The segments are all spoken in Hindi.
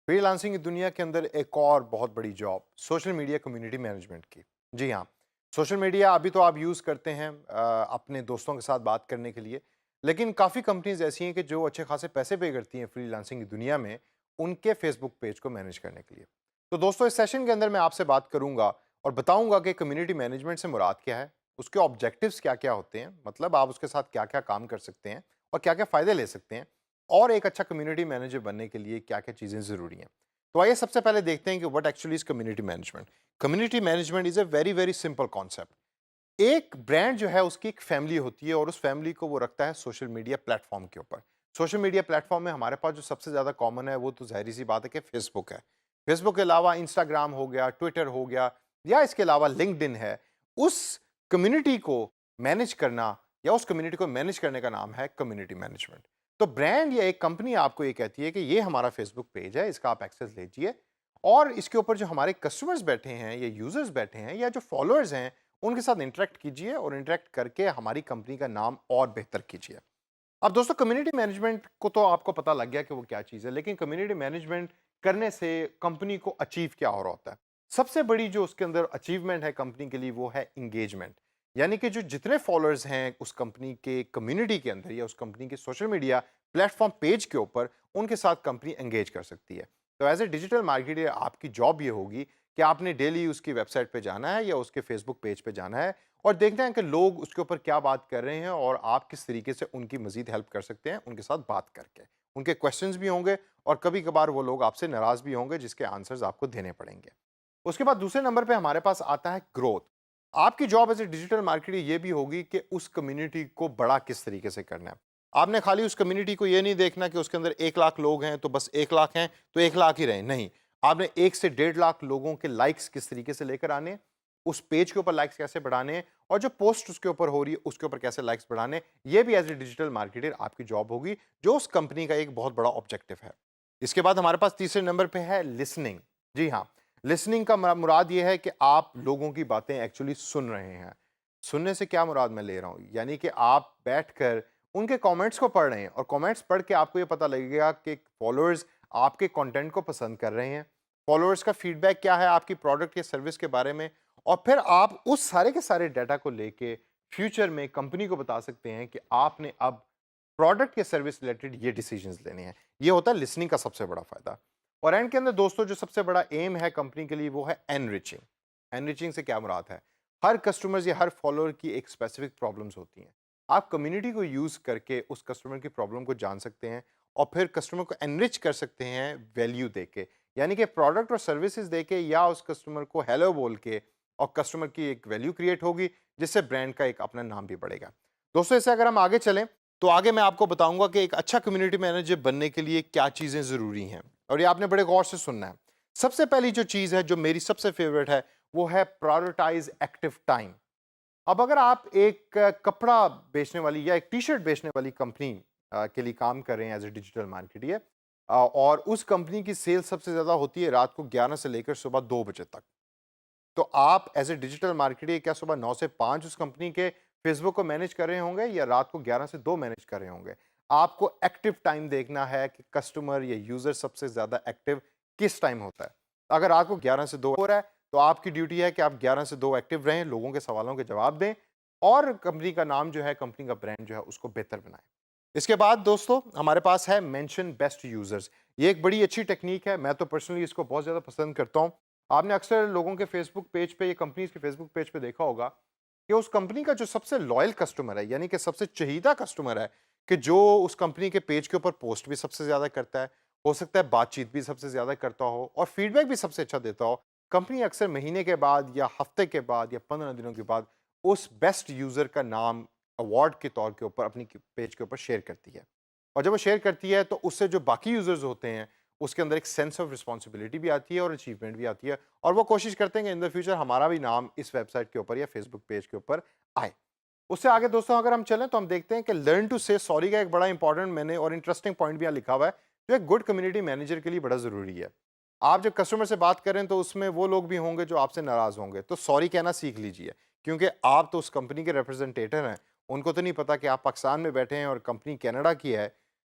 फ्रीलांसिंग की दुनिया के अंदर एक और बहुत बड़ी job social media community management की। जी हाँ, सोशल मीडिया अभी तो आप यूज़ करते हैं अपने दोस्तों के साथ बात करने के लिए, लेकिन काफ़ी कंपनीज ऐसी हैं कि जो अच्छे खासे पैसे पे करती हैं फ्रीलांसिंग की दुनिया में उनके फेसबुक पेज को मैनेज करने के लिए। तो दोस्तों, इस सेशन के अंदर मैं आपसे बात करूंगा और बताऊंगा कि कम्युनिटी मैनेजमेंट से मुराद क्या है, उसके ऑब्जेक्टिव्स क्या क्या होते हैं, मतलब आप उसके साथ क्या क्या काम कर सकते हैं और क्या क्या फ़ायदे ले सकते हैं, और एक अच्छा कम्युनिटी मैनेजर बनने के लिए क्या क्या चीज़ें ज़रूरी हैं। तो आइए सबसे पहले देखते हैं कि what actually is community management. Community management is a very very simple concept. एक ब्रांड जो है उसकी एक फैमिली होती है और उस फैमिली को वो रखता है सोशल मीडिया प्लेटफॉर्म के ऊपर। सोशल मीडिया प्लेटफॉर्म में हमारे पास जो सबसे ज़्यादा कॉमन है वो तो ज़ाहिर सी बात है कि फेसबुक है। फेसबुक के अलावा इंस्टाग्राम हो गया, ट्विटर हो गया, या इसके अलावा लिंक्डइन है। उस कम्युनिटी को मैनेज करना या उस कम्युनिटी को मैनेज करने का नाम है कम्युनिटी मैनेजमेंट। तो ब्रांड या एक कंपनी आपको ये कहती है कि ये हमारा फेसबुक पेज है, इसका आप एक्सेस लीजिए और इसके ऊपर जो हमारे कस्टमर्स बैठे हैं या यूजर्स बैठे हैं या जो फॉलोअर्स हैं उनके साथ इंटरेक्ट कीजिए और इंटरेक्ट करके हमारी कंपनी का नाम और बेहतर कीजिए। अब दोस्तों, कम्युनिटी मैनेजमेंट को तो आपको पता लग गया कि वो क्या चीज़ है, लेकिन कम्युनिटी मैनेजमेंट करने से कंपनी को अचीव क्या हो रहा होता है। सबसे बड़ी जो उसके अंदर अचीवमेंट है कंपनी के लिए वो है इंगेजमेंट। यानी कि जो जितने फॉलोअर्स हैं उस कंपनी के कम्युनिटी के अंदर या उस कंपनी के सोशल मीडिया प्लेटफॉर्म पेज के ऊपर, उनके साथ कंपनी एंगेज कर सकती है। तो एज ए डिजिटल मार्केटर आपकी जॉब ये होगी कि आपने डेली उसकी वेबसाइट पे जाना है या उसके फेसबुक पेज पे जाना है और देखना है कि लोग उसके ऊपर क्या बात कर रहे हैं और आप किस तरीके से उनकी मज़ीद हेल्प कर सकते हैं उनके साथ बात करके। उनके क्वेश्चंस भी होंगे और कभी-कभार वो लोग आपसे नाराज़ भी होंगे जिसके आंसर्स आपको देने पड़ेंगे। उसके बाद दूसरे नंबर पे हमारे पास आता है ग्रोथ। आपकी job as a digital marketer ये भी होगी कि उस कम्युनिटी को बड़ा किस तरीके से करना है। आपने खाली उस कम्युनिटी को ये नहीं देखना कि उसके अंदर 1 लाख लोग हैं तो बस 1 लाख हैं तो 1 लाख ही रहें, नहीं। आपने 1 से 1.5 लाख लोगों के लाइक्स किस तरीके से लेकर आने हैं, उस पेज के ऊपर लाइक्स कैसे बढ़ाने हैं और जो पोस्ट उसके ऊपर हो रही है उसके ऊपर कैसे लाइक्स बढ़ाने हैं, ये भी एज़ ए डिजिटल मार्केटर आपकी जॉब होगी, जो उस कंपनी का एक बहुत बड़ा ऑब्जेक्टिव है। इसके बाद हमारे पास तीसरे नंबर पे है लिसनिंग। जी हाँ, लिसनिंग का मुराद ये है कि आप लोगों की बातें एक्चुअली सुन रहे हैं। सुनने से क्या मुराद मैं ले रहा हूँ, यानी कि आप बैठकर उनके कमेंट्स को पढ़ रहे हैं और कमेंट्स पढ़ के आपको ये पता लगेगा कि फॉलोअर्स आपके कंटेंट को पसंद कर रहे हैं। फॉलोअर्स का फीडबैक क्या है आपकी प्रोडक्ट या सर्विस के बारे में, और फिर आप उस सारे के सारे डाटा को लेके फ्यूचर में कंपनी को बता सकते हैं कि आपने अब प्रोडक्ट या सर्विस रिलेटेड ये डिसीजंस लेने हैं। ये होता है लिसनिंग का सबसे बड़ा फायदा। और एंड के अंदर दोस्तों, जो सबसे बड़ा एम है कंपनी के लिए वो है एनरिचिंग। एनरिचिंग से क्या मुराद है, हर कस्टमर्स या हर फॉलोअर की एक स्पेसिफिक प्रॉब्लम्स होती हैं। आप कम्युनिटी को यूज करके उस कस्टमर की प्रॉब्लम को जान सकते हैं और फिर कस्टमर को एनरिच कर सकते हैं वैल्यू देके, यानी कि प्रोडक्ट और सर्विसेज देके या उस कस्टमर को हेलो बोल के, और कस्टमर की एक वैल्यू क्रिएट होगी जिससे ब्रांड का एक अपना नाम भी बढ़ेगा। दोस्तों, इससे अगर हम आगे चलें तो आगे मैं आपको बताऊंगा कि एक अच्छा कम्युनिटी मैनेजर बनने के लिए क्या चीज़ें ज़रूरी हैं, और ये आपने बड़े गौर से सुनना है। सबसे पहली जो चीज़ है जो मेरी सबसे फेवरेट है वो है प्रायोरिटाइज एक्टिव टाइम। अब अगर आप एक कपड़ा बेचने वाली या एक टी शर्ट बेचने वाली कंपनी के लिए काम कर रहे हैं एज ए डिजिटल मार्केटियर, और उस कंपनी की सेल सबसे ज़्यादा होती है रात को 11 से लेकर सुबह 2 बजे तक, तो आप एज ए डिजिटल मार्केटर क्या सुबह 9 से 5 उस कंपनी के फेसबुक को मैनेज कर रहे होंगे या रात को 11 से 2 मैनेज कर रहे होंगे? आपको एक्टिव टाइम देखना है कि कस्टमर या यूजर सबसे ज्यादा एक्टिव किस टाइम होता है। अगर रात को 11 से 2 हो रहा है तो आपकी ड्यूटी है कि आप 11 से 2 एक्टिव रहें, लोगों के सवालों के जवाब दें और कंपनी का नाम जो है, कंपनी का ब्रांड जो है उसको बेहतर बनाएं। इसके बाद दोस्तों हमारे पास है मेंशन बेस्ट यूजर्स। ये एक बड़ी अच्छी टेक्निक है, मैं तो पर्सनली इसको बहुत ज़्यादा पसंद करता हूँ। आपने अक्सर लोगों के फेसबुक पेज पे या कंपनीज के फेसबुक पेज पे देखा होगा कि उस कंपनी का जो सबसे लॉयल कस्टमर है, यानी कि सबसे चहीदा कस्टमर है, कि जो उस कंपनी के पेज के ऊपर पोस्ट भी सबसे ज़्यादा करता है, हो सकता है बातचीत भी सबसे ज़्यादा करता हो और फीडबैक भी सबसे अच्छा देता हो, कंपनी अक्सर महीने के बाद या हफ्ते के बाद या 15 दिनों के बाद उस बेस्ट यूज़र का नाम अवार्ड के तौर के ऊपर अपनी पेज के ऊपर शेयर करती है। और जब वो शेयर करती है तो उससे जो बाकी यूज़र्स होते हैं उसके अंदर एक सेंस ऑफ रिस्पॉन्सिबिलिटी भी आती है और अचीवमेंट भी आती है, और वो कोशिश करते हैं कि इन द फ्यूचर हमारा भी नाम इस वेबसाइट के ऊपर या फेसबुक पेज के ऊपर आए। उससे आगे दोस्तों अगर हम चलें तो हम देखते हैं कि लर्न टू से सॉरी का एक बड़ा इंपॉर्टेंट मैंने और इंटरेस्टिंग पॉइंट भी यहाँ लिखा हुआ है, जो एक गुड कम्युनिटी मैनेजर के लिए बड़ा ज़रूरी है। आप जब कस्टमर से बात करें तो उसमें वो लोग भी होंगे जो आपसे नाराज़ होंगे, तो सॉरी कहना सीख लीजिए, क्योंकि आप तो उस कंपनी के रिप्रेजेंटेटिव हैं। उनको तो नहीं पता कि आप पाकिस्तान में बैठे हैं और कंपनी कनाडा की है,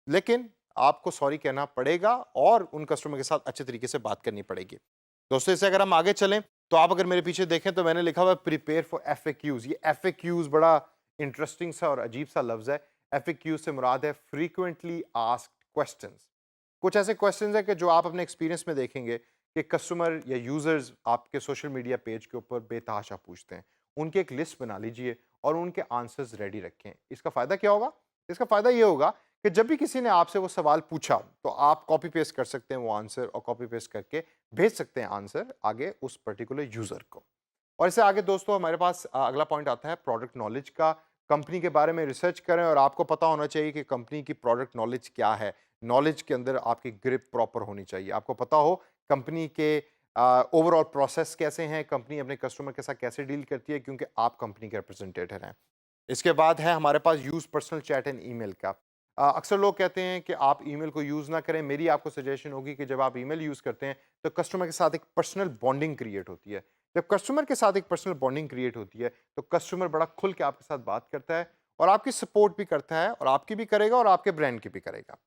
लेकिन आपको सॉरी कहना पड़ेगा और उन कस्टमर के साथ अच्छे तरीके से बात करनी पड़ेगी। दोस्तों, इससे अगर हम आगे चलें तो आप अगर मेरे पीछे देखें तो मैंने लिखा हुआ है प्रिपेयर फॉर एफएक्यूज। ये एफएक्यूज बड़ा इंटरेस्टिंग सा और अजीब सा लफ्ज है। एफएक्यूज से मुराद है फ्रीक्वेंटली आस्क्ड क्वेश्चंस। कुछ ऐसे क्वेश्चंस हैं कि जो आप अपने एक्सपीरियंस में देखेंगे कि कस्टमर या यूजर्स आपके सोशल मीडिया पेज के ऊपर बेतहाशा पूछते हैं। उनकी एक लिस्ट बना लीजिए और उनके आंसर्स रेडी रखें। इसका फ़ायदा क्या होगा? इसका फ़ायदा ये होगा कि जब भी किसी ने आपसे वो सवाल पूछा तो आप कॉपी पेस्ट कर सकते हैं वो आंसर और कॉपी पेस्ट करके भेज सकते हैं आंसर आगे उस पर्टिकुलर यूज़र को। और इससे आगे दोस्तों हमारे पास अगला पॉइंट आता है प्रोडक्ट नॉलेज का। कंपनी के बारे में रिसर्च करें और आपको पता होना चाहिए कि कंपनी की प्रोडक्ट नॉलेज क्या है। नॉलेज के अंदर आपकी ग्रिप प्रॉपर होनी चाहिए। आपको पता हो कंपनी के ओवरऑल प्रोसेस कैसे हैं, कंपनी अपने कस्टमर के साथ कैसे डील करती है, क्योंकि आप कंपनी के रिप्रेजेंटेटिव हैं। इसके बाद है हमारे पास use personal chat and email का। अक्सर लोग कहते हैं कि आप ईमेल को यूज़ ना करें। मेरी आपको सजेशन होगी कि जब आप ईमेल यूज़ करते हैं तो कस्टमर के साथ एक पर्सनल बॉन्डिंग क्रिएट होती है। जब कस्टमर के साथ एक पर्सनल बॉन्डिंग क्रिएट होती है तो कस्टमर बड़ा खुल के आपके साथ बात करता है और आपकी सपोर्ट भी करता है और आपकी भी करेगा और आपके ब्रांड की भी करेगा।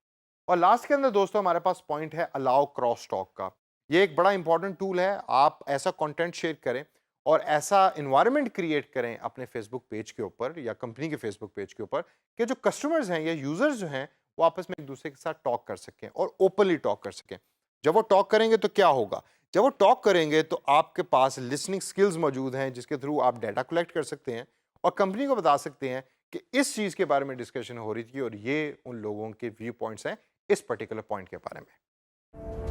और लास्ट के अंदर दोस्तों हमारे पास पॉइंट है अलाउ क्रॉस टॉक का। ये एक बड़ा इंपॉर्टेंट टूल है। आप ऐसा कंटेंट शेयर करें और ऐसा एनवायरनमेंट क्रिएट करें अपने फेसबुक पेज के ऊपर या कंपनी के फेसबुक पेज के ऊपर कि जो कस्टमर्स हैं या यूजर्स जो हैं वो आपस में एक दूसरे के साथ टॉक कर सकें और ओपनली टॉक कर सकें। जब वो टॉक करेंगे तो क्या होगा? जब वो टॉक करेंगे तो आपके पास लिसनिंग स्किल्स मौजूद हैं जिसके थ्रू आप डाटा कलेक्ट कर सकते हैं और कंपनी को बता सकते हैं कि इस चीज़ के बारे में डिस्कशन हो रही थी और ये उन लोगों के व्यू पॉइंट्स हैं इस पर्टिकुलर पॉइंट के बारे में।